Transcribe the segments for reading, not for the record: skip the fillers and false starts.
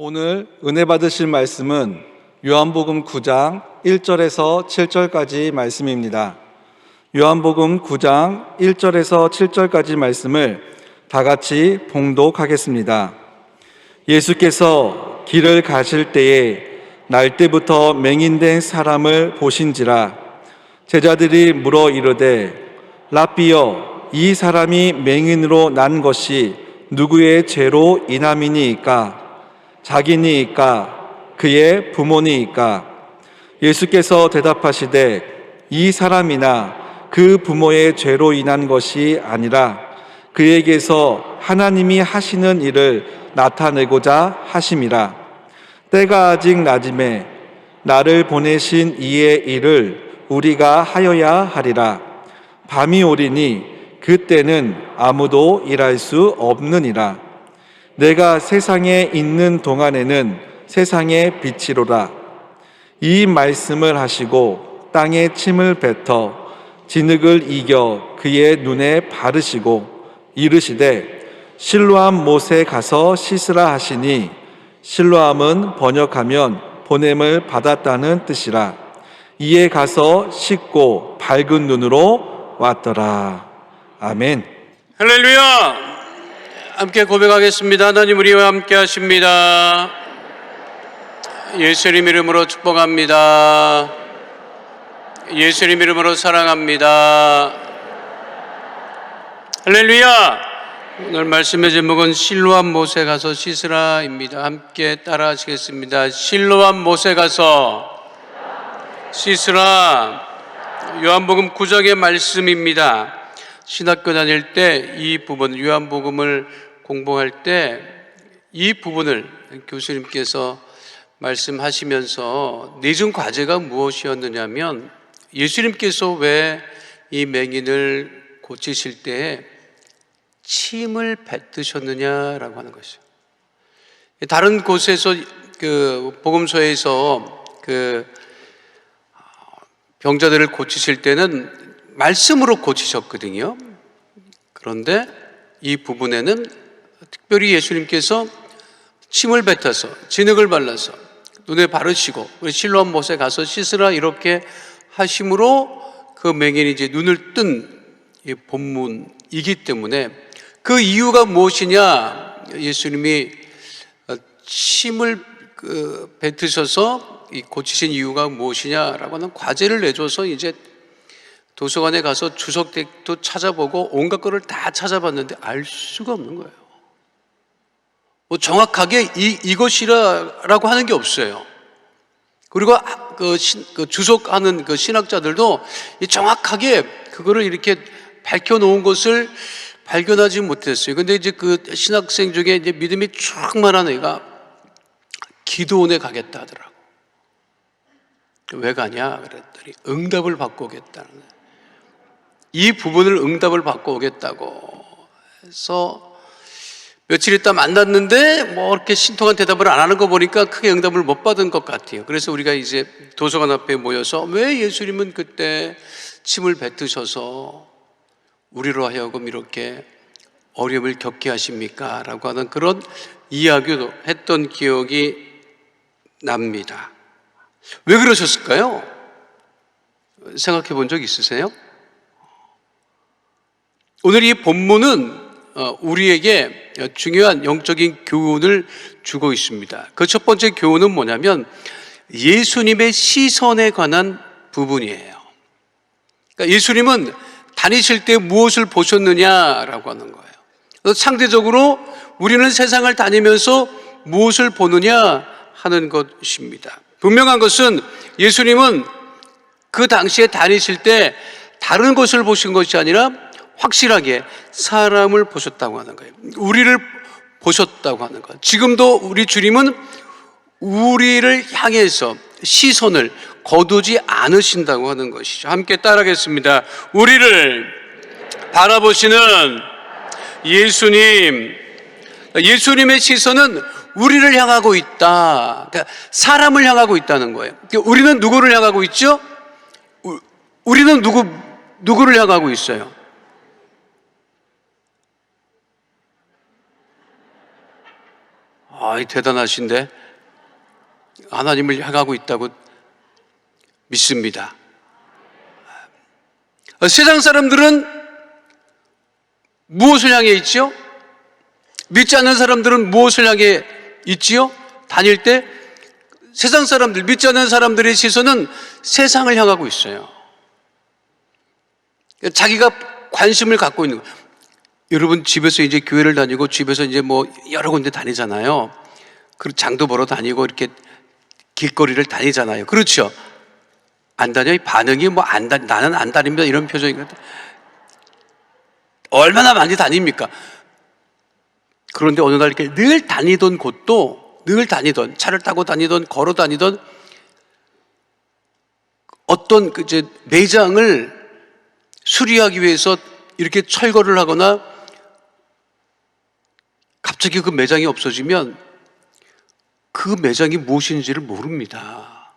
오늘 은혜 받으실 말씀은 요한복음 9장 1절에서 7절까지 말씀입니다. 요한복음 9장 1절에서 7절까지 말씀을 다 같이 봉독하겠습니다. 예수께서 길을 가실 때에 날 때부터 맹인된 사람을 보신지라. 제자들이 물어 이르되 라삐여, 이 사람이 맹인으로 난 것이 누구의 죄로 인함이니이까? 자기니이까 그의 부모니이까? 예수께서 대답하시되 이 사람이나 그 부모의 죄로 인한 것이 아니라 그에게서 하나님이 하시는 일을 나타내고자 하심이라. 때가 아직 낮음에 나를 보내신 이의 일을 우리가 하여야 하리라. 밤이 오리니 그때는 아무도 일할 수 없느니라. 내가 세상에 있는 동안에는 세상의 빛이로라. 이 말씀을 하시고 땅에 침을 뱉어 진흙을 이겨 그의 눈에 바르시고 이르시되 실로암 못에 가서 씻으라 하시니, 실로암은 번역하면 보냄을 받았다는 뜻이라. 이에 가서 씻고 밝은 눈으로 왔더라. 아멘. 할렐루야! 함께 고백하겠습니다. 하나님 우리와 함께 하십니다. 예수님 이름으로 축복합니다. 예수님 이름으로 사랑합니다. 할렐루야! 오늘 말씀의 제목은 실로암 못에 가서 씻으라입니다. 함께 따라 하시겠습니다. 실로암 못에 가서 씻으라. 요한복음 9장의 말씀입니다. 신학교 다닐 때 이 부분, 요한복음을 공부할 때 이 부분을 교수님께서 말씀하시면서 내준 과제가 무엇이었느냐면, 예수님께서 왜 이 맹인을 고치실 때 침을 뱉으셨느냐라고 하는 것이죠. 다른 곳에서 복음서에서 병자들을 고치실 때는 말씀으로 고치셨거든요. 그런데 이 부분에는 특별히 예수님께서 침을 뱉어서 진흙을 발라서 눈에 바르시고 실로암 못에 가서 씻으라 이렇게 하심으로 그 맹인이 이제 눈을 뜬 이 본문이기 때문에, 그 이유가 무엇이냐, 예수님이 침을 뱉으셔서 고치신 이유가 무엇이냐라고 하는 과제를 내줘서 이제 도서관에 가서 주석책도 찾아보고 온갖 거를 다 찾아봤는데 알 수가 없는 거예요. 뭐 정확하게 이것이라고 하는 게 없어요. 그리고 주석하는 신학자들도 정확하게 그거를 이렇게 밝혀놓은 것을 발견하지 못했어요. 근데 이제 그 신학생 중에 이제 믿음이 충만한 애가 기도원에 가겠다 하더라고. 왜 가냐 그랬더니 응답을 받고 오겠다는 거예요. 이 부분을 응답을 받고 오겠다고 해서 며칠 있다 만났는데 뭐 이렇게 신통한 대답을 안 하는 거 보니까 크게 응답을 못 받은 것 같아요. 그래서 우리가 이제 도서관 앞에 모여서 왜 예수님은 그때 침을 뱉으셔서 우리로 하여금 이렇게 어려움을 겪게 하십니까? 라고 하는 그런 이야기도 했던 기억이 납니다. 왜 그러셨을까요? 생각해 본 적 있으세요? 오늘 이 본문은 우리에게 중요한 영적인 교훈을 주고 있습니다. 그 첫 번째 교훈은 뭐냐면 예수님의 시선에 관한 부분이에요. 그러니까 예수님은 다니실 때 무엇을 보셨느냐라고 하는 거예요. 상대적으로 우리는 세상을 다니면서 무엇을 보느냐 하는 것입니다. 분명한 것은 예수님은 그 당시에 다니실 때 다른 것을 보신 것이 아니라 확실하게 사람을 보셨다고 하는 거예요. 우리를 보셨다고 하는 거예요. 지금도 우리 주님은 우리를 향해서 시선을 거두지 않으신다고 하는 것이죠. 함께 따라하겠습니다. 우리를 바라보시는 예수님. 예수님의 시선은 우리를 향하고 있다. 그러니까 사람을 향하고 있다는 거예요. 그러니까 우리는 누구를 향하고 있죠? 우리는 누구를 향하고 있어요? 대단하신데 하나님을 향하고 있다고 믿습니다. 세상 사람들은 무엇을 향해 있지요? 믿지 않는 사람들은 무엇을 향해 있지요? 다닐 때 세상 사람들, 믿지 않는 사람들의 시선은 세상을 향하고 있어요. 자기가 관심을 갖고 있는 거예요. 여러분 집에서 이제 교회를 다니고 집에서 이제 뭐 여러 군데 다니잖아요. 그리고 장도 보러 다니고 이렇게 길거리를 다니잖아요. 그렇죠? 안 다녀요? 반응이 뭐 나는 안 다닙니다. 이런 표정이거든. 얼마나 많이 다닙니까? 그런데 어느 날 이렇게 늘 다니던 곳도 늘 다니던 차를 타고 다니던 걸어 다니던 어떤 이제 매장을 수리하기 위해서 이렇게 철거를 하거나 갑자기 그 매장이 없어지면 그 매장이 무엇인지를 모릅니다.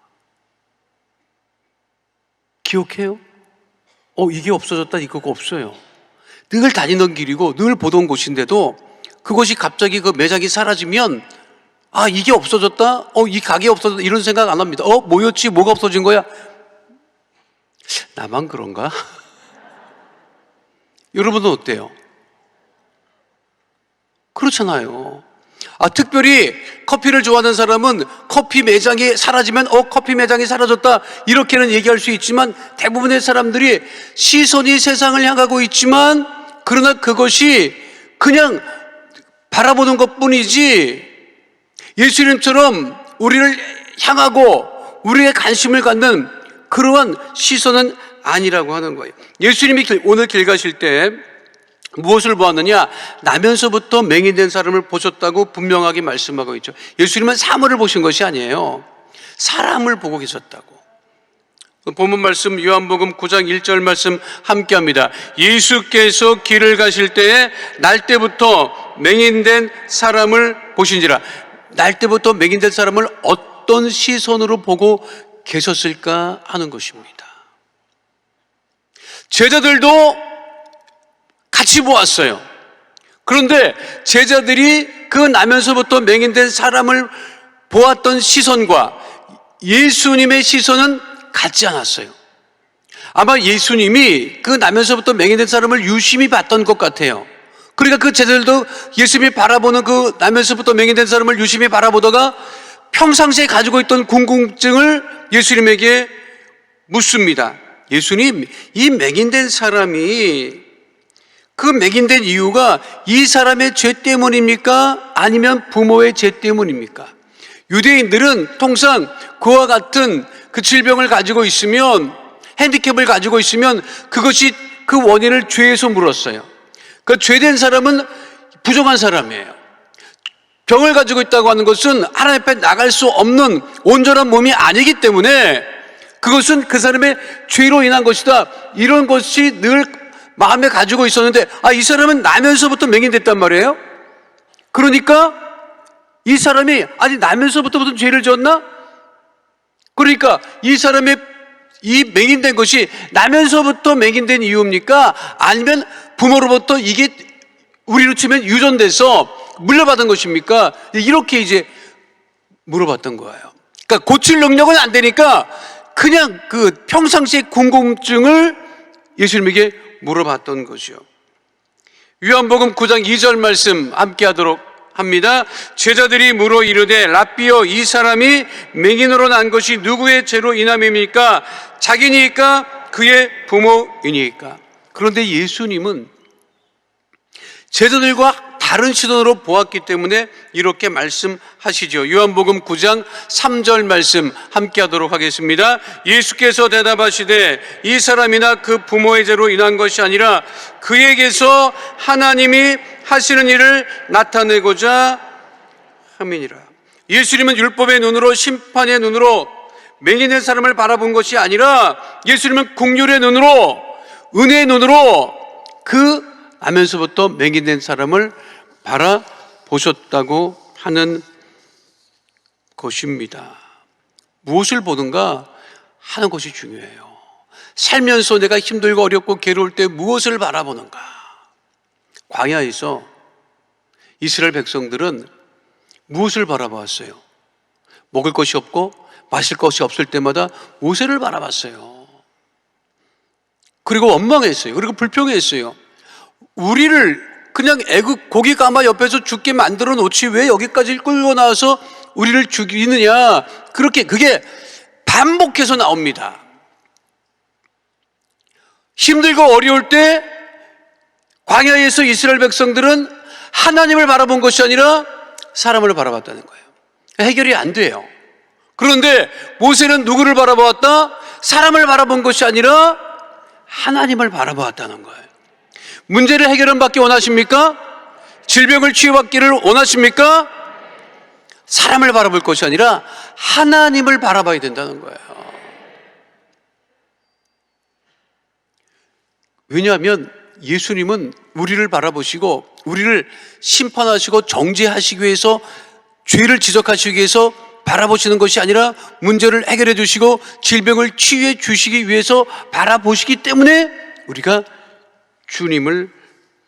기억해요? 이게 없어졌다, 이거가 없어요. 늘 다니던 길이고 늘 보던 곳인데도 그것이 갑자기 그 매장이 사라지면 이게 없어졌다? 이 가게 없어졌다? 이런 생각 안 합니다. 뭐였지? 뭐가 없어진 거야? 나만 그런가? 여러분은 어때요? 그렇잖아요. 특별히 커피를 좋아하는 사람은 커피 매장이 사라지면 커피 매장이 사라졌다 이렇게는 얘기할 수 있지만 대부분의 사람들이 시선이 세상을 향하고 있지만 그러나 그것이 그냥 바라보는 것뿐이지 예수님처럼 우리를 향하고 우리의 관심을 갖는 그러한 시선은 아니라고 하는 거예요. 예수님이 오늘 길 가실 때 무엇을 보았느냐? 나면서부터 맹인된 사람을 보셨다고 분명하게 말씀하고 있죠. 예수님은 사물을 보신 것이 아니에요. 사람을 보고 계셨다고. 본문 말씀 요한복음 9장 1절 말씀 함께 합니다. 예수께서 길을 가실 때에 날 때부터 맹인된 사람을 보신지라. 날 때부터 맹인된 사람을 어떤 시선으로 보고 계셨을까 하는 것입니다. 제자들도 같이 보았어요. 그런데 제자들이 그 나면서부터 맹인된 사람을 보았던 시선과 예수님의 시선은 같지 않았어요. 아마 예수님이 그 나면서부터 맹인된 사람을 유심히 봤던 것 같아요. 그러니까 그 제자들도 예수님이 바라보는 그 나면서부터 맹인된 사람을 유심히 바라보다가 평상시에 가지고 있던 궁금증을 예수님에게 묻습니다. 예수님, 이 맹인된 사람이 그 맹인된 이유가 이 사람의 죄 때문입니까? 아니면 부모의 죄 때문입니까? 유대인들은 통상 그와 같은 그 질병을 가지고 있으면, 핸디캡을 가지고 있으면 그것이 그 원인을 죄에서 물었어요. 그 죄된 사람은 부정한 사람이에요. 병을 가지고 있다고 하는 것은 하나님 앞에 나갈 수 없는 온전한 몸이 아니기 때문에 그것은 그 사람의 죄로 인한 것이다. 이런 것이 늘 마음에 가지고 있었는데 이 사람은 나면서부터 맹인됐단 말이에요. 그러니까 이 사람이 나면서부터 무슨 죄를 지었나? 그러니까 이 사람의 이 맹인된 것이 나면서부터 맹인된 이유입니까? 아니면 부모로부터 이게 우리로 치면 유전돼서 물려받은 것입니까? 이렇게 이제 물어봤던 거예요. 그러니까 고칠 능력은 안 되니까 그냥 그 평상시의 궁금증을 예수님에게 물어봤던 거죠. 요한복음 9장 2절 말씀 함께 하도록 합니다. 제자들이 물어 이르되 랍비여, 이 사람이 맹인으로 난 것이 누구의 죄로 인함입니까? 자기니까 그의 부모이니까. 그런데 예수님은 제자들과 다른 시선으로 보았기 때문에 이렇게 말씀하시죠. 요한복음 9장 3절 말씀 함께 하도록 하겠습니다. 예수께서 대답하시되 이 사람이나 그 부모의 죄로 인한 것이 아니라 그에게서 하나님이 하시는 일을 나타내고자 함이니라. 예수님은 율법의 눈으로, 심판의 눈으로 맹인된 사람을 바라본 것이 아니라 예수님은 긍휼의 눈으로, 은혜의 눈으로 그 나면서부터 맹인된 사람을 바라보셨다고 하는 것입니다. 무엇을 보는가 하는 것이 중요해요. 살면서 내가 힘들고 어렵고 괴로울 때 무엇을 바라보는가. 광야에서 이스라엘 백성들은 무엇을 바라보았어요? 먹을 것이 없고 마실 것이 없을 때마다 모세를 바라봤어요. 그리고 원망했어요. 그리고 불평했어요. 우리를 그냥 애굽 고기 가마 옆에서 죽게 만들어 놓지 왜 여기까지 끌고 나와서 우리를 죽이느냐. 그게 반복해서 나옵니다. 힘들고 어려울 때 광야에서 이스라엘 백성들은 하나님을 바라본 것이 아니라 사람을 바라봤다는 거예요. 해결이 안 돼요. 그런데 모세는 누구를 바라보았다? 사람을 바라본 것이 아니라 하나님을 바라보았다는 거예요. 문제를 해결받기 원하십니까? 질병을 치유받기를 원하십니까? 사람을 바라볼 것이 아니라 하나님을 바라봐야 된다는 거예요. 왜냐하면 예수님은 우리를 바라보시고 우리를 심판하시고 정죄하시기 위해서 죄를 지적하시기 위해서 바라보시는 것이 아니라 문제를 해결해 주시고 질병을 치유해 주시기 위해서 바라보시기 때문에 우리가 주님을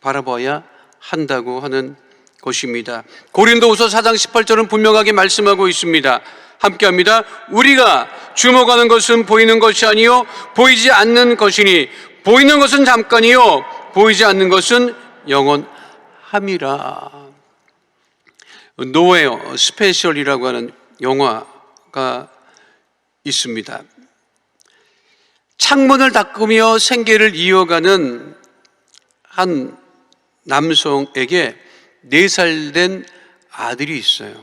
바라봐야 한다고 하는 것입니다. 고린도후서 4장 18절은 분명하게 말씀하고 있습니다. 함께합니다. 우리가 주목하는 것은 보이는 것이 아니요 보이지 않는 것이니 보이는 것은 잠깐이요 보이지 않는 것은 영원함이라. 노웨어 스페셜이라고 하는 영화가 있습니다. 창문을 닦으며 생계를 이어가는 한 남성에게 4살 된 아들이 있어요.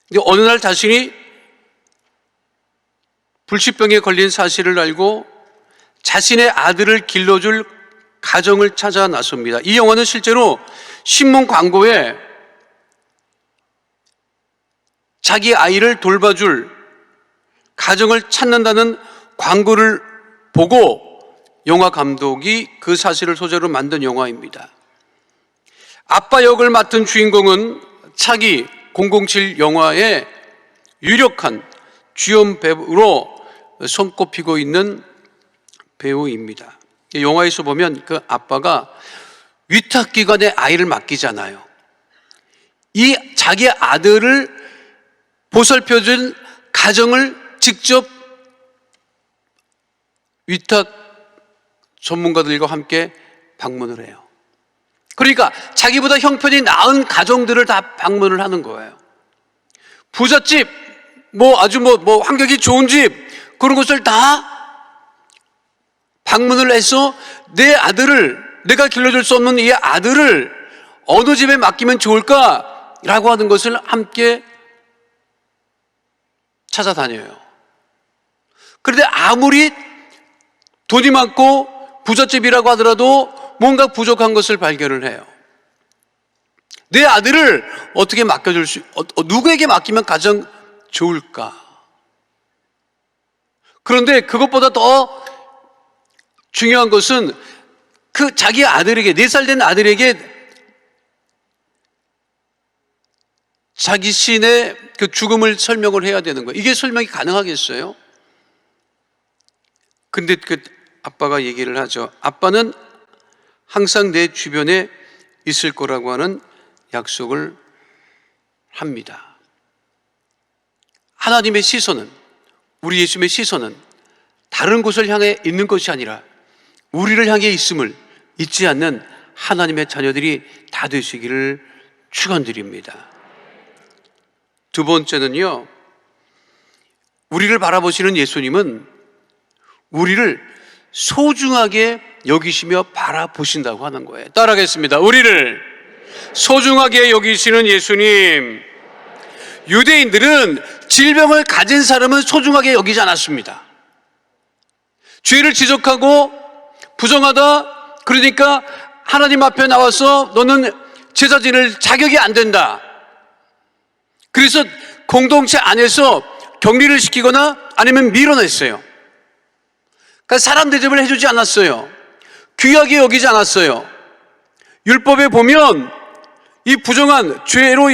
근데 어느 날 자신이 불치병에 걸린 사실을 알고 자신의 아들을 길러줄 가정을 찾아 나섭니다. 이 영화는 실제로 신문 광고에 자기 아이를 돌봐줄 가정을 찾는다는 광고를 보고 영화 감독이 그 사실을 소재로 만든 영화입니다. 아빠 역을 맡은 주인공은 차기 007 영화의 유력한 주연 배우로 손꼽히고 있는 배우입니다. 영화에서 보면 그 아빠가 위탁기관에 아이를 맡기잖아요. 이 자기 아들을 보살펴준 가정을 직접 위탁 전문가들과 함께 방문을 해요. 그러니까 자기보다 형편이 나은 가정들을 다 방문을 하는 거예요. 부잣집, 아주 환경이 좋은 집, 그런 것을 다 방문을 해서 내 아들을, 내가 길러줄 수 없는 이 아들을 어느 집에 맡기면 좋을까라고 하는 것을 함께 찾아다녀요. 그런데 아무리 돈이 많고 부잣집이라고 하더라도 뭔가 부족한 것을 발견을 해요. 내 아들을 어떻게 맡겨줄 누구에게 맡기면 가장 좋을까? 그런데 그것보다 더 중요한 것은 그 자기 아들에게, 4살 된 아들에게 자기 신의 그 죽음을 설명을 해야 되는 거예요. 이게 설명이 가능하겠어요? 근데 그 아빠가 얘기를 하죠. 아빠는 항상 내 주변에 있을 거라고 하는 약속을 합니다. 하나님의 시선은, 우리 예수님의 시선은 다른 곳을 향해 있는 것이 아니라 우리를 향해 있음을 잊지 않는 하나님의 자녀들이 다 되시기를 축원드립니다. 두 번째는요, 우리를 바라보시는 예수님은 우리를 소중하게 여기시며 바라보신다고 하는 거예요. 따라하겠습니다. 우리를 소중하게 여기시는 예수님. 유대인들은 질병을 가진 사람은 소중하게 여기지 않았습니다. 죄를 지적하고 부정하다, 그러니까 하나님 앞에 나와서 너는 제사 지낼 자격이 안 된다. 그래서 공동체 안에서 격리를 시키거나 아니면 밀어냈어요. 그러니까 사람 대접을 해주지 않았어요. 귀하게 여기지 않았어요. 율법에 보면 이 부정한 죄로,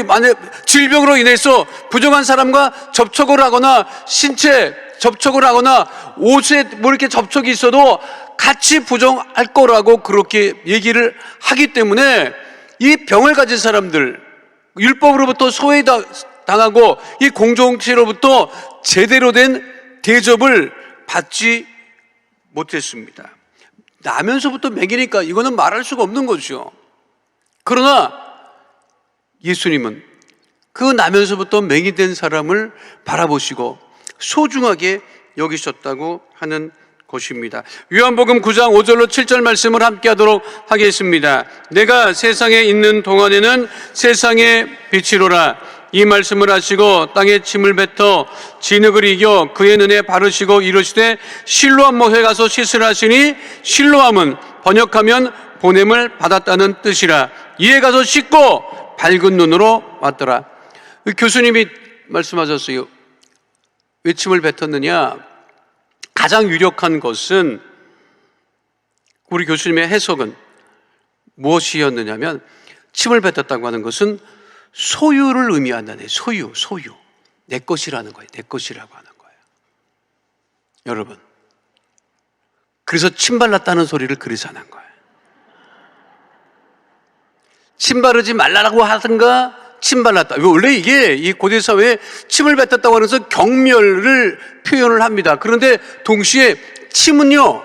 질병으로 인해서 부정한 사람과 접촉을 하거나 신체 접촉을 하거나 옷에 이렇게 접촉이 있어도 같이 부정할 거라고 그렇게 얘기를 하기 때문에 이 병을 가진 사람들, 율법으로부터 소외당하고 이 공동체로부터 제대로 된 대접을 받지 못했습니다. 나면서부터 먹이니까 이거는 말할 수가 없는 거죠. 그러나 예수님은 그 나면서부터 맹이 된 사람을 바라보시고 소중하게 여기셨다고 하는 것입니다. 요한복음 9장 5절로 7절 말씀을 함께 하도록 하겠습니다. 내가 세상에 있는 동안에는 세상의 빛이로라. 이 말씀을 하시고 땅에 침을 뱉어 진흙을 이겨 그의 눈에 바르시고 이르시되 실로암 못에 가서 씻으라 하시니 실로암은 번역하면 보냄을 받았다는 뜻이라. 이에 가서 씻고 밝은 눈으로 왔더라. 교수님이 말씀하셨어요. 왜 침을 뱉었느냐? 가장 유력한 것은, 우리 교수님의 해석은 무엇이었느냐면, 침을 뱉었다고 하는 것은 소유를 의미한다네. 소유. 내 것이라는 거예요. 내 것이라고 하는 거예요. 여러분, 그래서 침 발랐다는 소리를 그래서 하는 거예요. 침 바르지 말라고 하든가 침 발랐다. 원래 이게 이 고대 사회에 침을 뱉었다고 하면서 경멸을 표현을 합니다. 그런데 동시에 침은요,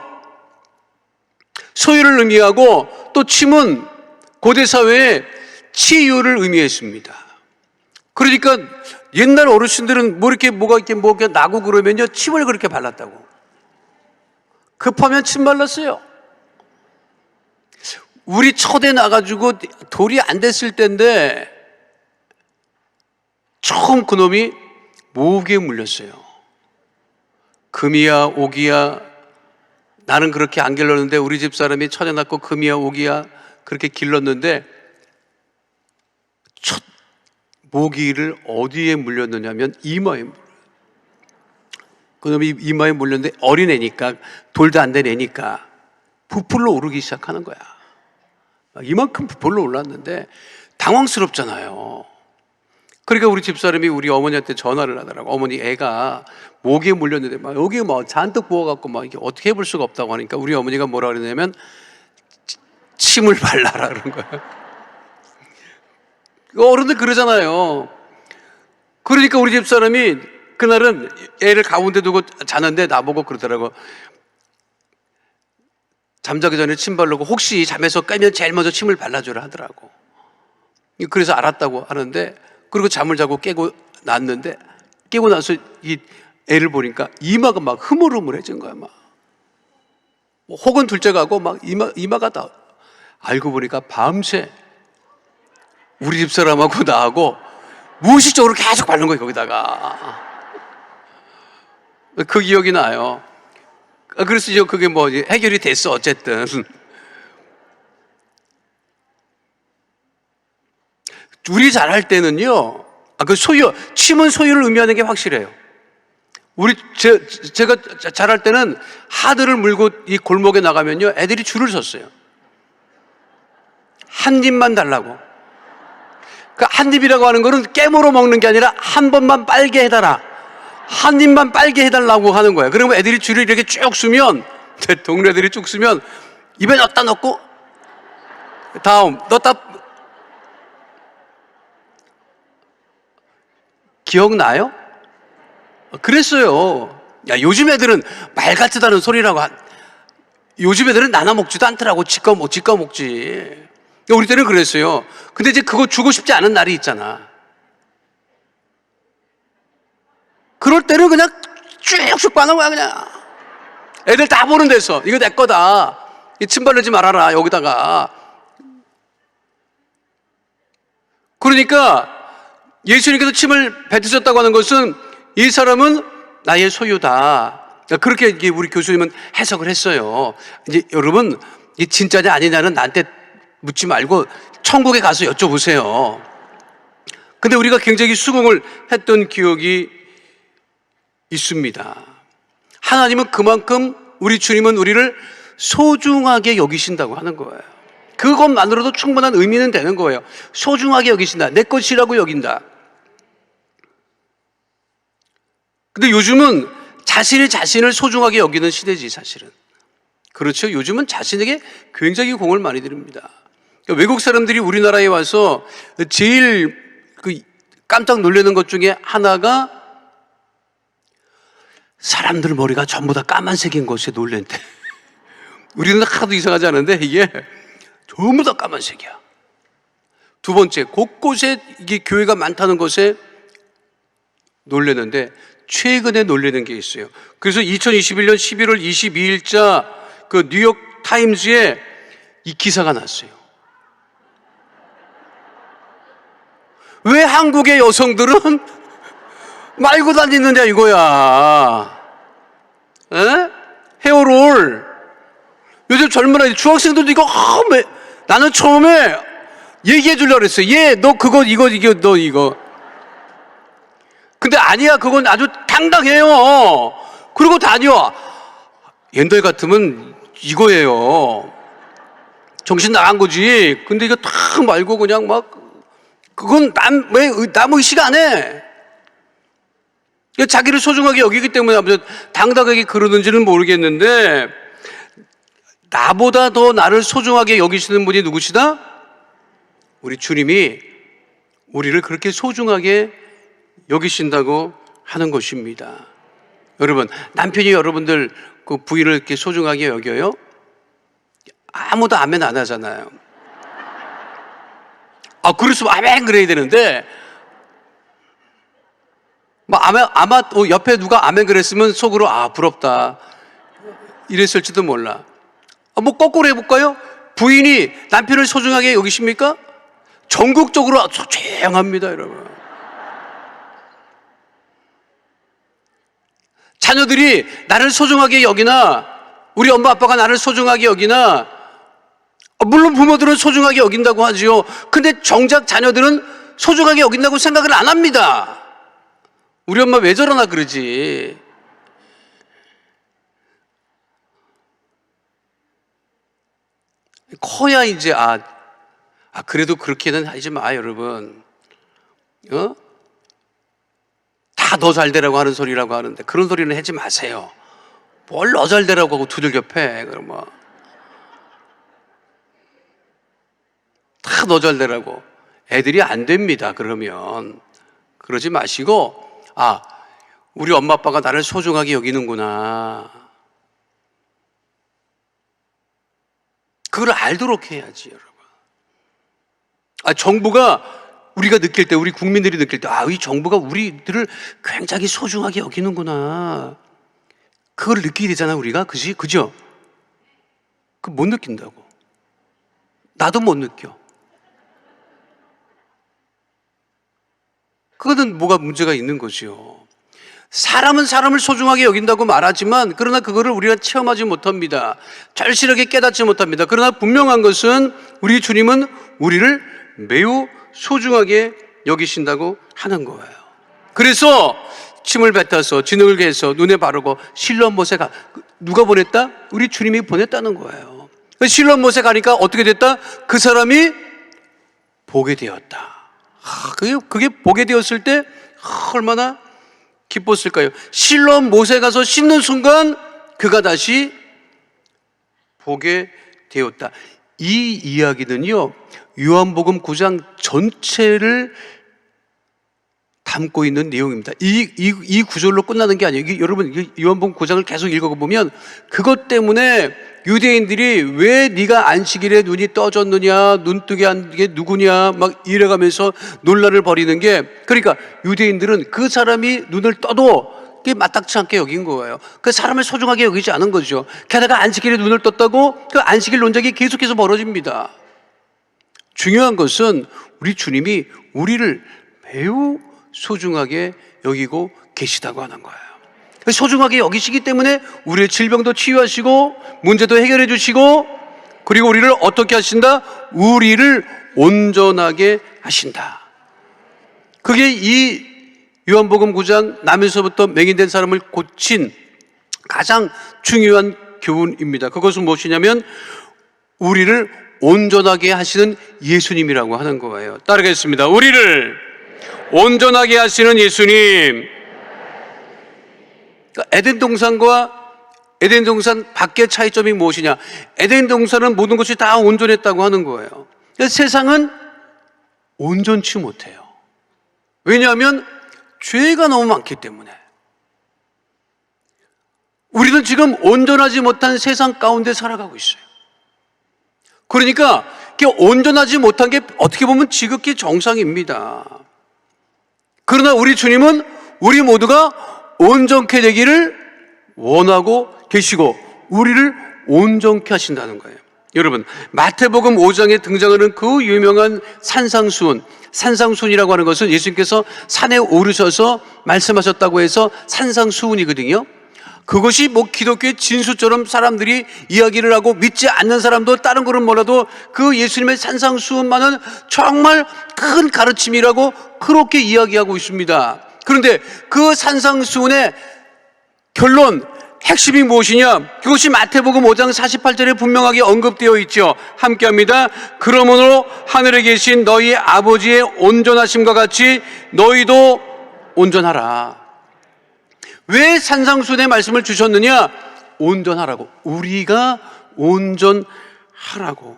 소유를 의미하고 또 침은 고대 사회에 치유를 의미했습니다. 그러니까 옛날 어르신들은 뭐가 나고 그러면요, 침을 그렇게 발랐다고. 급하면 침 발랐어요. 우리 처대 나가지고 돌이 안 됐을 때인데 처음 그놈이 모기에 물렸어요. 금이야 오기야, 나는 그렇게 안 길렀는데 우리 집 사람이 처제 낳고 금이야 오기야 그렇게 길렀는데, 첫 모기를 어디에 물렸느냐면 이마에 물려요. 그놈이 이마에 물렸는데 어린애니까, 돌도 안 된 애니까 부풀러 오르기 시작하는 거야. 이만큼 부풀러 올랐는데 당황스럽잖아요. 그러니까 우리 집사람이 우리 어머니한테 전화를 하더라고. 어머니, 애가 모기에 물렸는데 막 여기 막 잔뜩 부어갖고 막 이게 어떻게 해볼 수가 없다고 하니까 우리 어머니가 뭐라 그러냐면 침을 발라라 그런 거예요. 어른들 그러잖아요. 그러니까 우리 집사람이 그날은 애를 가운데 두고 자는데 나보고 그러더라고. 잠자기 전에 침 바르고 혹시 잠에서 깨면 제일 먼저 침을 발라주라 하더라고. 그래서 알았다고 하는데, 그리고 잠을 자고 깨고 났는데, 깨고 나서 이 애를 보니까 이마가 막 흐물흐물해진 거야. 막 혹은 둘째가고 막 이마가 다, 알고 보니까 밤새 우리 집사람하고 나하고 무의식적으로 계속 바른 거예요, 거기다가. 그 기억이 나요. 그래서 이제 그게 뭐 해결이 됐어, 어쨌든. 우리 잘할 때는요, 침은 소유를 의미하는 게 확실해요. 제가 잘할 때는 하드를 물고 이 골목에 나가면요, 애들이 줄을 섰어요. 한 입만 달라고. 그 한 입이라고 하는 거는 깨물어 먹는 게 아니라 한 번만 빨게 해달라. 한 입만 빨게 해달라고 하는 거예요. 그러면 애들이 줄을 이렇게 쭉 쓰면, 동료들이 쭉 쓰면 입에 넣다 넣고 다음 넣다. 기억나요? 그랬어요. 야, 요즘 애들은 말 같지도 않은 소리라고 요즘 애들은 나눠 먹지도 않더라고. 지꺼 먹지. 우리 때는 그랬어요. 근데 이제 그거 주고 싶지 않은 날이 있잖아. 그럴 때는 그냥 쭉쭉 빠는 거야, 그냥. 애들 다 보는 데서. 이거 내 거다. 침 바르지 말아라, 여기다가. 그러니까 예수님께서 침을 뱉으셨다고 하는 것은 이 사람은 나의 소유다. 그렇게 우리 교수님은 해석을 했어요. 이제 여러분, 이 진짜냐 아니냐는 나한테 묻지 말고 천국에 가서 여쭤보세요. 근데 우리가 굉장히 수긍을 했던 기억이 있습니다. 하나님은 그만큼, 우리 주님은 우리를 소중하게 여기신다고 하는 거예요. 그것만으로도 충분한 의미는 되는 거예요. 소중하게 여기신다. 내 것이라고 여긴다. 근데 요즘은 자신이 자신을 소중하게 여기는 시대지, 사실은. 그렇죠. 요즘은 자신에게 굉장히 공을 많이 들입니다. 외국 사람들이 우리나라에 와서 제일 그 깜짝 놀라는 것 중에 하나가 사람들 머리가 전부 다 까만색인 것에 놀란대. 우리는 하나도 이상하지 않은데 이게 전부 다 까만색이야. 두 번째, 곳곳에 이게 교회가 많다는 것에 놀라는데 최근에 놀라는 게 있어요. 그래서 2021년 11월 22일자 그 뉴욕 타임즈에 이 기사가 났어요. 왜 한국의 여성들은 말고 다니느냐 이거야. 에? 헤어롤. 요즘 젊은 아이들, 중학생들도 이거 나는 처음에 얘기해 주려고 그랬어요. 얘, 너 그거, 이거, 너 이거. 근데 아니야, 그건 아주 당당해요. 그러고 다녀. 옛날 같으면 이거예요. 정신 나간 거지. 근데 이거 탁 말고 그냥 막, 그건 왜 남 의식 안 해? 자기를 소중하게 여기기 때문에 당당하게 그러는지는 모르겠는데, 나보다 더 나를 소중하게 여기시는 분이 누구시다? 우리 주님이 우리를 그렇게 소중하게 여기신다고 하는 것입니다. 여러분, 남편이 여러분들 그 부인을 이렇게 소중하게 여겨요? 아무도 아멘 안 하잖아요. 그랬으면 아멘 그래야 되는데, 아마 옆에 누가 아멘 그랬으면 속으로 부럽다 이랬을지도 몰라. 거꾸로 해볼까요? 부인이 남편을 소중하게 여기십니까? 전국적으로 조용합니다, 여러분. 자녀들이 나를 소중하게 여기나, 우리 엄마 아빠가 나를 소중하게 여기나, 물론 부모들은 소중하게 여긴다고 하지요. 근데 정작 자녀들은 소중하게 여긴다고 생각을 안 합니다. 우리 엄마 왜 저러나 그러지. 커야 이제 그래도 그렇게는 하지 마, 여러분. 다 너 잘 되라고 하는 소리라고 하는데 그런 소리는 하지 마세요. 뭘 너 잘 되라고 하고 두들겨패. 그러면 다 너 잘 되라고. 애들이 안 됩니다. 그러면 그러지 마시고, 우리 엄마 아빠가 나를 소중하게 여기는구나, 그걸 알도록 해야지, 여러분. 정부가, 우리가 느낄 때, 우리 국민들이 느낄 때, 이 정부가 우리들을 굉장히 소중하게 여기는구나, 그걸 느끼게 되잖아, 우리가. 그죠? 그거 못 느낀다고. 나도 못 느껴. 그거는 뭐가 문제가 있는 거죠. 사람은 사람을 소중하게 여긴다고 말하지만, 그러나 그거를 우리가 체험하지 못합니다. 절실하게 깨닫지 못합니다. 그러나 분명한 것은 우리 주님은 우리를 매우 소중하게 여기신다고 하는 거예요. 그래서 침을 뱉어서 진흙을 개서 눈에 바르고 실로암 못에 누가 보냈다? 우리 주님이 보냈다는 거예요. 실로암 못에 가니까 어떻게 됐다? 그 사람이 보게 되었다. 그게 보게 되었을 때 얼마나 기뻤을까요? 실로암 못에 가서 씻는 순간 그가 다시 보게 되었다. 이 이야기는요, 요한복음 9장 전체를 담고 있는 내용입니다. 이 구절로 끝나는 게 아니에요. 여러분, 요한복음 9장을 계속 읽어보면 그것 때문에 유대인들이 왜 네가 안식일에 눈이 떠졌느냐, 눈뜨게 한 게 누구냐 막 이래가면서 논란을 벌이는 게, 그러니까 유대인들은 그 사람이 눈을 떠도 그게 마땅치 않게 여긴 거예요. 그 사람을 소중하게 여기지 않은 거죠. 게다가 안식일에 눈을 떴다고 그 안식일 논쟁이 계속해서 벌어집니다. 중요한 것은 우리 주님이 우리를 매우 소중하게 여기고 계시다고 하는 거예요. 소중하게 여기시기 때문에 우리의 질병도 치유하시고 문제도 해결해 주시고, 그리고 우리를 어떻게 하신다? 우리를 온전하게 하신다. 그게 이 요한복음 9장 나면서부터 맹인된 사람을 고친 가장 중요한 교훈입니다. 그것은 무엇이냐면 우리를 온전하게 하시는 예수님이라고 하는 거예요. 따르겠습니다. 우리를 온전하게 하시는 예수님. 에덴 동산과 에덴 동산 밖의 차이점이 무엇이냐? 에덴 동산은 모든 것이 다 온전했다고 하는 거예요. 세상은 온전치 못해요. 왜냐하면 죄가 너무 많기 때문에. 우리는 지금 온전하지 못한 세상 가운데 살아가고 있어요. 그러니까 온전하지 못한 게 어떻게 보면 지극히 정상입니다. 그러나 우리 주님은 우리 모두가 온전케 되기를 원하고 계시고 우리를 온전케 하신다는 거예요. 여러분, 마태복음 5장에 등장하는 그 유명한 산상수훈이라고 하는 것은 예수님께서 산에 오르셔서 말씀하셨다고 해서 산상수훈이거든요. 그것이 뭐 기독교의 진수처럼 사람들이 이야기를 하고 믿지 않는 사람도 다른 거는 몰라도 그 예수님의 산상수훈만은 정말 큰 가르침이라고 그렇게 이야기하고 있습니다. 그런데 그 산상수훈의 결론, 핵심이 무엇이냐? 그것이 마태복음 5장 48절에 분명하게 언급되어 있죠. 함께합니다. 그러므로 하늘에 계신 너희 아버지의 온전하심과 같이 너희도 온전하라. 왜 산상수훈의 말씀을 주셨느냐? 온전하라고. 우리가 온전하라고.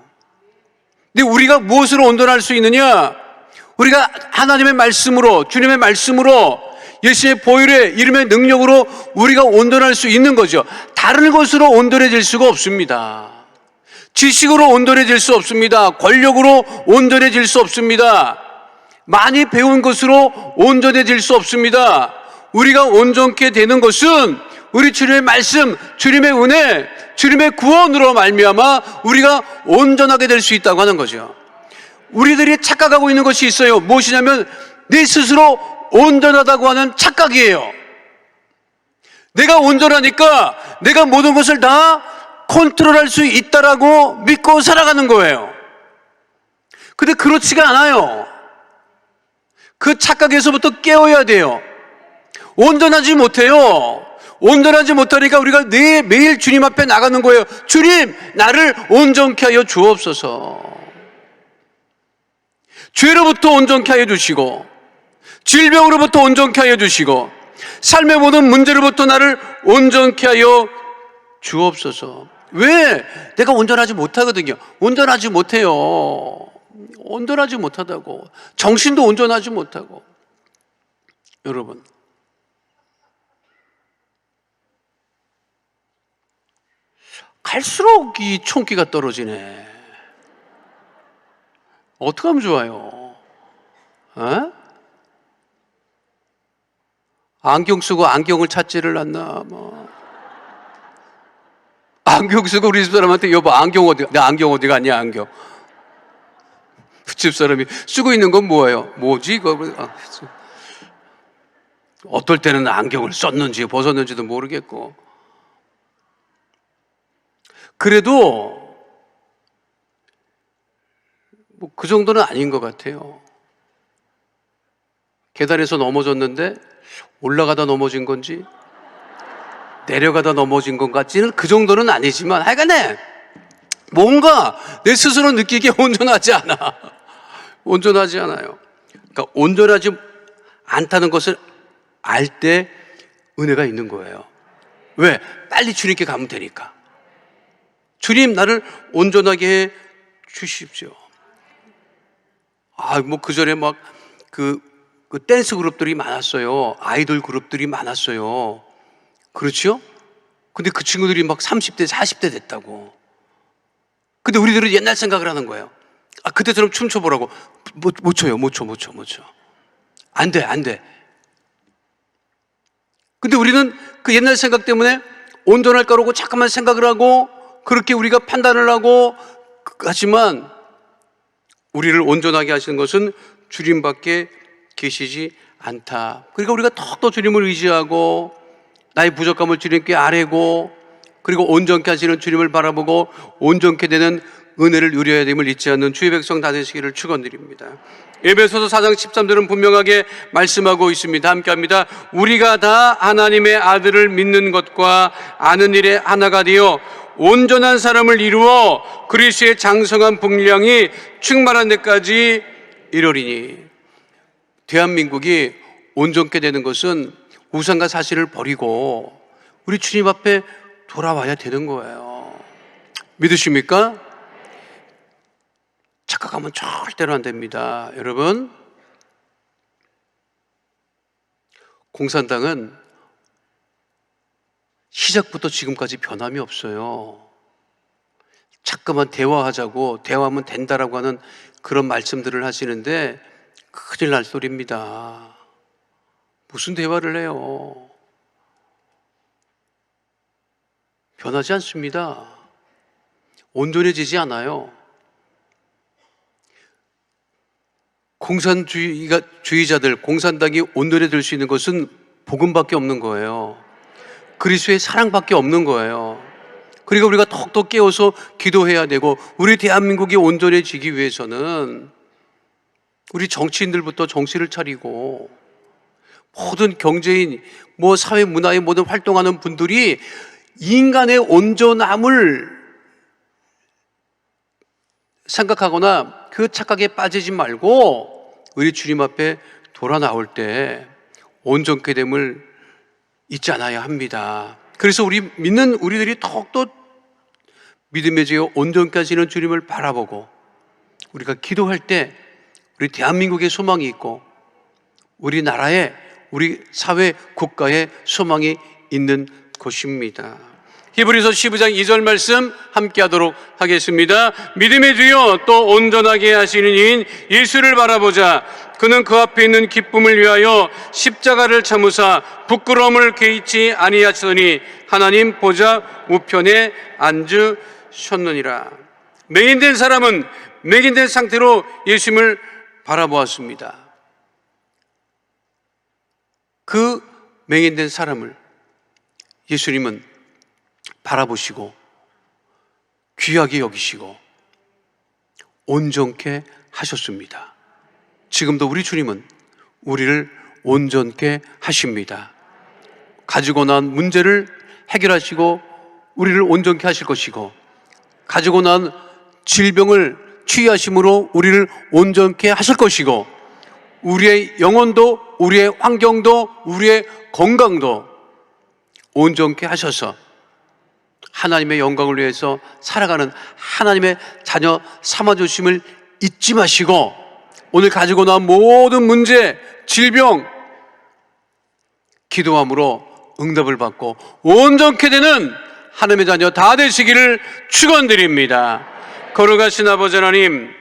근데 우리가 무엇으로 온전할 수 있느냐? 우리가 하나님의 말씀으로, 주님의 말씀으로, 예수의 보혈의 이름의 능력으로 우리가 온전할 수 있는 거죠. 다른 것으로 온전해질 수가 없습니다. 지식으로 온전해질 수 없습니다. 권력으로 온전해질 수 없습니다. 많이 배운 것으로 온전해질 수 없습니다. 우리가 온전케 되는 것은 우리 주님의 말씀, 주님의 은혜, 주님의 구원으로 말미암아 우리가 온전하게 될 수 있다고 하는 거죠. 우리들이 착각하고 있는 것이 있어요. 무엇이냐면 내 스스로 온전하다고 하는 착각이에요. 내가 온전하니까 내가 모든 것을 다 컨트롤할 수 있다라고 믿고 살아가는 거예요. 근데 그렇지가 않아요. 그 착각에서부터 깨어야 돼요. 온전하지 못해요. 온전하지 못하니까 우리가 매일 주님 앞에 나가는 거예요. 주님, 나를 온전케 하여 주옵소서. 죄로부터 온전케 하여 주시고, 질병으로부터 온전케 하여 주시고, 삶의 모든 문제로부터 나를 온전케 하여 주옵소서. 왜? 내가 온전하지 못하거든요. 온전하지 못해요. 온전하지 못하다고. 정신도 온전하지 못하고. 여러분, 갈수록 이 총기가 떨어지네. 어떻게 하면 좋아요? 에? 안경 쓰고 안경을 찾지를 않나, 뭐. 안경 쓰고 우리 집사람한테 여보, 안경 어디, 내 안경 어디 갔냐, 안경. 집사람이 쓰고 있는 건 뭐예요? 뭐지? 어떨 때는 안경을 썼는지 벗었는지도 모르겠고. 그래도 뭐 그 정도는 아닌 것 같아요. 계단에서 넘어졌는데 올라가다 넘어진 건지 내려가다 넘어진 것 같지는 그 정도는 아니지만 하여간에 뭔가 내 스스로 느끼기에 온전하지 않아. 온전하지 않아요. 그러니까 온전하지 않다는 것을 알 때 은혜가 있는 거예요. 왜? 빨리 주님께 가면 되니까. 주님, 나를 온전하게 해 주십시오. 뭐 그 전에 막 그 댄스 그룹들이 많았어요. 아이돌 그룹들이 많았어요. 그렇죠? 근데 그 친구들이 막 30대, 40대 됐다고. 근데 우리들은 옛날 생각을 하는 거예요. 그때처럼 춤춰보라고. 못 춰요. 못 춰. 안 돼. 근데 우리는 그 옛날 생각 때문에 온전할 거라고 잠깐만 생각을 하고 그렇게 우리가 판단을 하고 하지만 우리를 온전하게 하시는 것은 주님밖에 계시지 않다. 그러니까 우리가 더욱더 주님을 의지하고 나의 부족함을 주님께 아뢰고 그리고 온전케 하시는 주님을 바라보고 온전케 되는 은혜를 누려야 됨을 잊지 않는 주의 백성 다 되시기를 축원드립니다. 에베소서 4장 13절은 분명하게 말씀하고 있습니다. 함께합니다. 우리가 다 하나님의 아들을 믿는 것과 아는 일에 하나가 되어 온전한 사람을 이루어 그리스도의 장성한 분량이 충만한 데까지 이르리니. 대한민국이 온전케 되는 것은 우상과 사실을 버리고 우리 주님 앞에 돌아와야 되는 거예요. 믿으십니까? 착각하면 절대로 안 됩니다. 여러분, 공산당은 시작부터 지금까지 변함이 없어요. 자꾸만 대화하자고, 대화하면 된다라고 하는 그런 말씀들을 하시는데 큰일 날 소리입니다. 무슨 대화를 해요? 변하지 않습니다. 온전해지지 않아요. 공산주의자들, 공산당이 온전해질 수 있는 것은 복음밖에 없는 거예요. 그리스도의 사랑밖에 없는 거예요. 그러니까 우리가 톡톡 깨워서 기도해야 되고, 우리 대한민국이 온전해지기 위해서는 우리 정치인들부터 정신을 차리고, 모든 경제인, 사회 문화의 모든 활동하는 분들이 인간의 온전함을 생각하거나 그 착각에 빠지지 말고 우리 주님 앞에 돌아 나올 때 온전케 됨을 잊지 않아야 합니다. 그래서 우리 믿는 우리들이 더욱더 믿음의 지요 온전케 하시는 주님을 바라보고, 우리가 기도할 때 우리 대한민국의 소망이 있고, 우리나라에, 우리 사회 국가의 소망이 있는 것입니다. 히브리서 12장 2절 말씀 함께 하도록 하겠습니다. 믿음의 주요 또 온전하게 하시는 이인 예수를 바라보자. 그는 그 앞에 있는 기쁨을 위하여 십자가를 참으사 부끄러움을 개의치 아니하시더니 하나님 보좌 우편에 앉으셨느니라. 맹인된 사람은 맹인된 상태로 예수님을 바라보았습니다. 그 맹인된 사람을 예수님은 바라보시고 귀하게 여기시고 온전케 하셨습니다. 지금도 우리 주님은 우리를 온전케 하십니다. 가지고 난 문제를 해결하시고 우리를 온전케 하실 것이고, 가지고 난 질병을 치유하심으로 우리를 온전케 하실 것이고, 우리의 영혼도, 우리의 환경도, 우리의 건강도 온전케 하셔서 하나님의 영광을 위해서 살아가는 하나님의 자녀 삼아주심을 잊지 마시고, 오늘 가지고 나온 모든 문제, 질병, 기도함으로 응답을 받고 온전케 되는 하나님의 자녀 다 되시기를 축원드립니다. 거룩하신 아버지 하나님,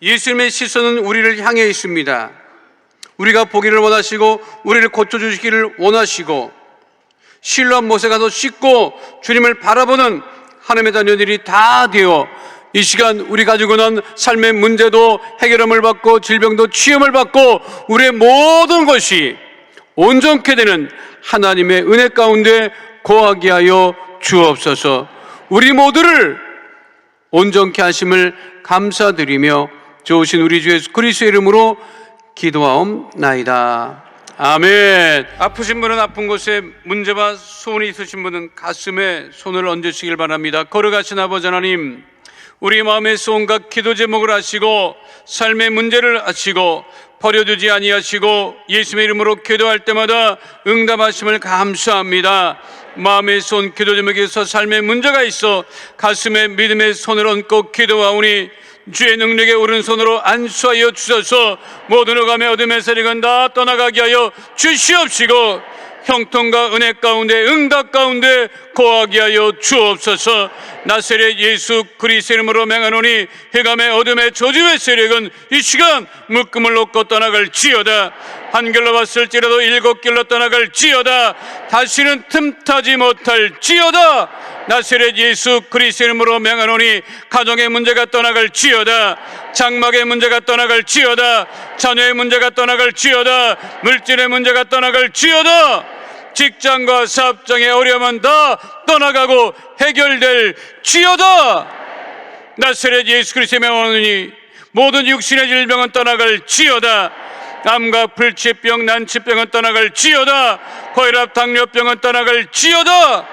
예수님의 시선은 우리를 향해 있습니다. 우리가 보기를 원하시고 우리를 고쳐주시기를 원하시고, 실로암 못에 가서 씻고 주님을 바라보는 하나님의 자녀들이 다 되어 이 시간 우리 가지고 난 삶의 문제도 해결함을 받고 질병도 치유함을 받고 우리의 모든 것이 온전케 되는 하나님의 은혜 가운데 거하게 하여 주옵소서. 우리 모두를 온전케 하심을 감사드리며 좋으신 우리 주 예수 그리스도의 이름으로 기도하옵나이다. 아멘. 아프신 분은 아픈 곳에, 문제와 소원이 있으신 분은 가슴에 손을 얹으시길 바랍니다. 거룩하신 아버지 하나님, 우리 마음의 소원과 기도 제목을 아시고 삶의 문제를 아시고 버려두지 아니하시고 예수님의 이름으로 기도할 때마다 응답하심을 감사합니다. 마음의 손, 기도 제목에서 삶의 문제가 있어 가슴에 믿음의 손을 얹고 기도하오니 주의 능력의 오른손으로 안수하여 주셔서 모든 흑암의 어둠의 세력은 다 떠나가게 하여 주시옵시고, 형통과 은혜 가운데 응답 가운데 거하게 하여 주옵소서. 나사렛 예수 그리스도 이름으로 맹하노니 흑암의 어둠의 저주의 세력은 이 시간 묶음을 놓고 떠나갈지어다. 한 길로 왔을지라도 7길로 떠나갈지어다. 다시는 틈타지 못할지어다. 나사렛 예수 그리스도 이름으로 맹하노니 가정의 문제가 떠나갈지어다. 장막의 문제가 떠나갈지어다. 자녀의 문제가 떠나갈지어다. 물질의 문제가 떠나갈지어다. 직장과 사업장의 어려움은 다 떠나가고 해결될지어다. 나사렛 예수 그리스도의 명하노니 모든 육신의 질병은 떠나갈지어다. 암과 불치병, 난치병은 떠나갈지어다. 고혈압, 당뇨병은 떠나갈지어다.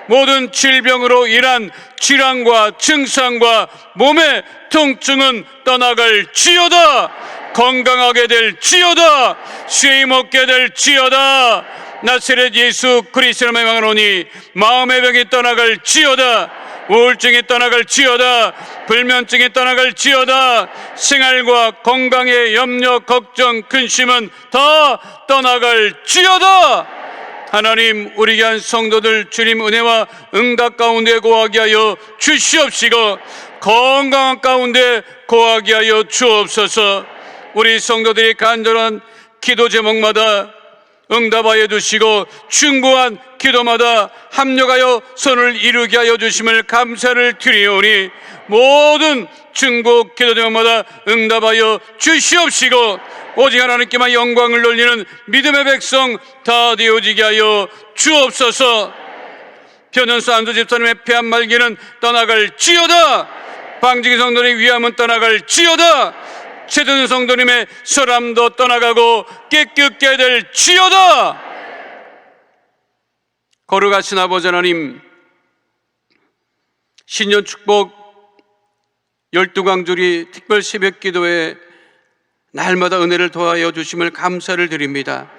모든 질병으로 인한 질환과 증상과 몸의 통증은 떠나갈지어다. 건강하게 될지어다. 쉼 얻게 될지어다. 나사렛 예수 그리스도의 명하노니 마음의 병이 떠나갈지어다. 우울증이 떠나갈지어다. 불면증이 떠나갈지어다. 생활과 건강의 염려, 걱정, 근심은 다 떠나갈지어다. 하나님, 우리 귀한 성도들 주님 은혜와 응답 가운데 거하게 하여 주시옵시고 건강한 가운데 거하게 하여 주옵소서. 우리 성도들이 간절한 기도 제목마다 응답하여 주시고 충고한 기도마다 합력하여 선을 이루게 하여 주심을 감사를 드리오니 모든 충고 기도 제목마다 응답하여 주시옵시고 오직 하나님께만 영광을 돌리는 믿음의 백성 다 되어지게 하여 주옵소서. 변현수 안수 집사님의 폐암 말기는 떠나갈지어다. 방직인 성도의 위암은 떠나갈지어다. 최든 성도님의 설함도 떠나가고 깨끗게 될지어다. 거룩하신 아버지 하나님, 신년 축복 12광주리 특별 새벽 기도에 날마다 은혜를 더하여 주심을 감사를 드립니다.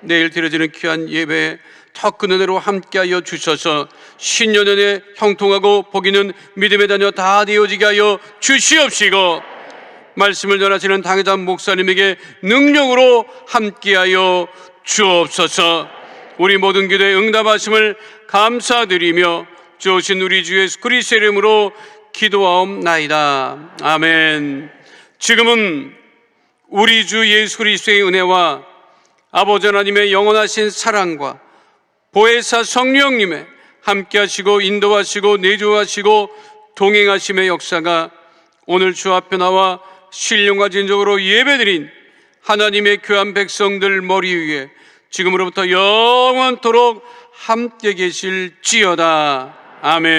내일 드려지는 귀한 예배에 더 큰 은혜로 함께하여 주셔서 신년연에 형통하고 복 있는 믿음의 자녀 다 되어지게 하여 주시옵시고 말씀을 전하시는 당회장 목사님에게 능력으로 함께하여 주옵소서. 우리 모든 기도에 응답하심을 감사드리며 주오신 우리 주 예수 그리스도의 이름으로 기도하옵나이다. 아멘. 지금은 우리 주 예수 그리스도의 은혜와 아버지 하나님의 영원하신 사랑과 보혜사 성령님의 함께하시고 인도하시고 내주하시고 동행하심의 역사가 오늘 주 앞에 나와 신령과 진정으로 예배드린 하나님의 귀한 백성들 머리 위에 지금으로부터 영원토록 함께 계실지어다. 아멘.